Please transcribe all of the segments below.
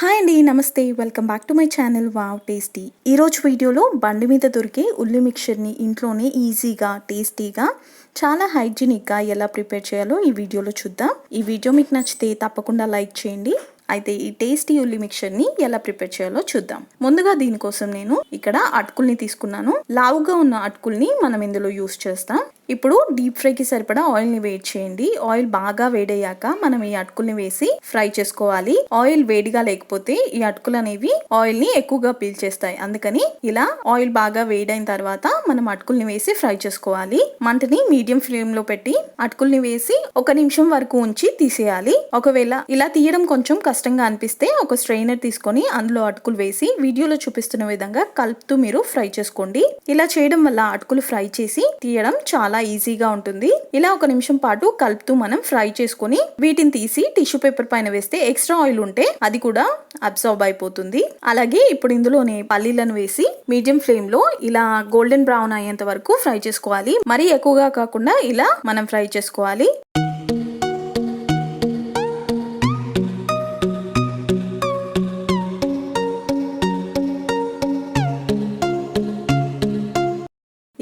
Hi అండి, నమస్తే. Welcome back to my channel wow tasty. ఈరోజు వీడియోలో బండి మీద దొరికే ఉల్లి మిక్చర్ని ఇంట్లోనే ఈజీగా టేస్టీగా చాలా హైజీనిక్గా ఎలా ప్రిపేర్ చేయాలో ఈ వీడియోలో చూద్దాం. ఈ వీడియో మీకు నచ్చితే తప్పకుండా లైక్ చేయండి. అయితే ఈ టేస్టీ ఉల్లి మిక్చర్ని ఎలా ప్రిపేర్ చేయాలో చూద్దాం. ముందుగా దీనికోసం నేను ఇక్కడ అటుకుల్ని తీసుకున్నాను. లావుగా ఉన్న అటుకుల్ని మనం ఇందులో యూస్ చేస్తాం. ఇప్పుడు డీప్ ఫ్రైకి సరిపడా ఆయిల్ని వేడి చేయండి. ఆయిల్ బాగా వేడయ్యాక మనం ఈ అటుకుల్ని వేసి ఫ్రై చేసుకోవాలి. ఆయిల్ వేడిగా లేకపోతే ఈ అటుకులు అనేవి ఆయిల్ ని ఎక్కువగా పీల్చేస్తాయి. అందుకని ఇలా ఆయిల్ బాగా వేడైన తర్వాత మనం అటుకుల్ని వేసి ఫ్రై చేసుకోవాలి. మంటని మీడియం ఫ్లేమ్ లో పెట్టి అటుకుల్ని వేసి 1 నిమిషం వరకు ఉంచి తీసేయాలి. ఒకవేళ ఇలా తీయడం కొంచెం కష్టంగా అనిపిస్తే ఒక స్ట్రైనర్ తీసుకొని అందులో అటుకులు వేసి వీడియోలో చూపిస్తున్న విధంగా కలుపుతూ మీరు ఫ్రై చేసుకోండి. ఇలా చేయడం వల్ల అటుకులు ఫ్రై చేసి తీయడం చాలా ఈజీగా ఉంటుంది. ఇలా 1 నిమిషం పాటు కలుపుతూ మనం ఫ్రై చేసుకుని వీటిని తీసి టిష్యూ పేపర్ పైన వేస్తే ఎక్స్ట్రా ఆయిల్ ఉంటే అది కూడా అబ్సార్బ్ అయిపోతుంది. అలాగే ఇప్పుడు ఇందులోనే పల్లీలను వేసి మీడియం ఫ్లేమ్ లో ఇలా గోల్డెన్ బ్రౌన్ అయ్యేంత వరకు ఫ్రై చేసుకోవాలి. మరీ ఎక్కువగా కాకుండా ఇలా మనం ఫ్రై చేసుకోవాలి.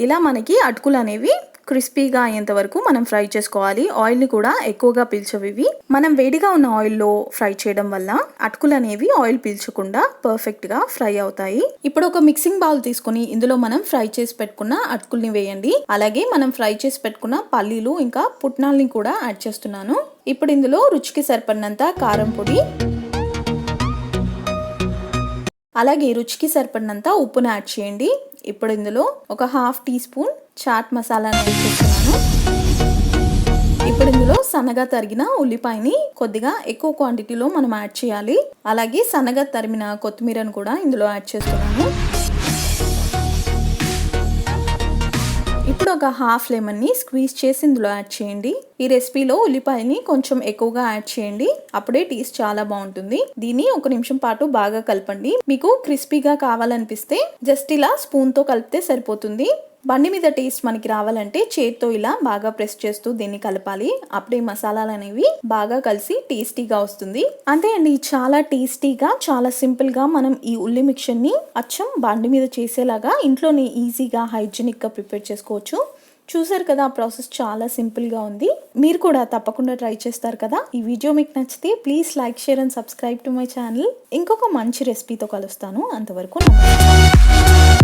ఇలా మనకి అటుకులు అనేవి క్రిస్పీగా అయ్యేంత వరకు మనం ఫ్రై చేసుకోవాలి. ఆయిల్ ని కూడా ఎక్కువగా పీల్చవివి. మనం వేడిగా ఉన్న ఆయిల్లో ఫ్రై చేయడం వల్ల అటుకులు అనేవి ఆయిల్ పీల్చకుండా పర్ఫెక్ట్ గా ఫ్రై అవుతాయి. ఇప్పుడు ఒక మిక్సింగ్ బౌల్ తీసుకుని ఇందులో మనం ఫ్రై చేసి పెట్టుకున్న అటుకుల్ని వేయండి. అలాగే మనం ఫ్రై చేసి పెట్టుకున్న పల్లీలు ఇంకా పుట్నాల్ని కూడా యాడ్ చేస్తున్నాను. ఇప్పుడు ఇందులో రుచికి సరిపడినంత కారం పొడి, అలాగే రుచికి సరిపడినంత ఉప్పును యాడ్ చేయండి. ఇప్పుడు ఇందులో ఒక 1/2 టీ స్పూన్ చాట్ మసాలాను యాడ్ చేస్తున్నాను. ఇప్పుడు ఇందులో సన్నగా తరిగిన ఉల్లిపాయని కొద్దిగా ఎక్కువ క్వాంటిటీలో మనం యాడ్ చేయాలి. అలాగే సన్నగా తరిమిన కొత్తిమీరను కూడా ఇందులో యాడ్ చేస్తున్నాను. ఇప్పుడు ఒక 1/2 లెమన్ ని స్క్వీజ్ చేసి ఇందులో యాడ్ చేయండి. ఈ రెసిపీలో ఉల్లిపాయని కొంచెం ఎక్కువగా యాడ్ చేయండి. అప్పుడే టేస్ట్ చాలా బాగుంటుంది. దీన్ని 1 నిమిషం పాటు బాగా కలపండి. మీకు క్రిస్పీగా కావాలనిపిస్తే జస్ట్ ఇలా స్పూన్ తో కలిపితే సరిపోతుంది. బండి మీద టేస్ట్ మనకి రావాలంటే చేత్తో ఇలా బాగా ప్రెస్ చేస్తూ దీన్ని కలపాలి. అప్పుడే మసాలాలు అనేవి బాగా కలిసి టేస్టీగా వస్తుంది. అంతే అండి, చాలా టేస్టీగా చాలా సింపుల్ గా మనం ఈ ఉల్లి మిక్చర్ ని అచ్చం బండి మీద చేసేలాగా ఇంట్లోనే ఈజీగా హైజీనిక్ గా ప్రిపేర్ చేసుకోవచ్చు. చూసారు కదా, ఆ ప్రాసెస్ చాలా సింపుల్ గా ఉంది. మీరు కూడా తప్పకుండా ట్రై చేస్తారు కదా. ఈ వీడియో మీకు నచ్చితే please like, share and subscribe to my channel. ఇంకొక మంచి రెసిపీతో కలుస్తాను. అంతవరకు నమస్తే.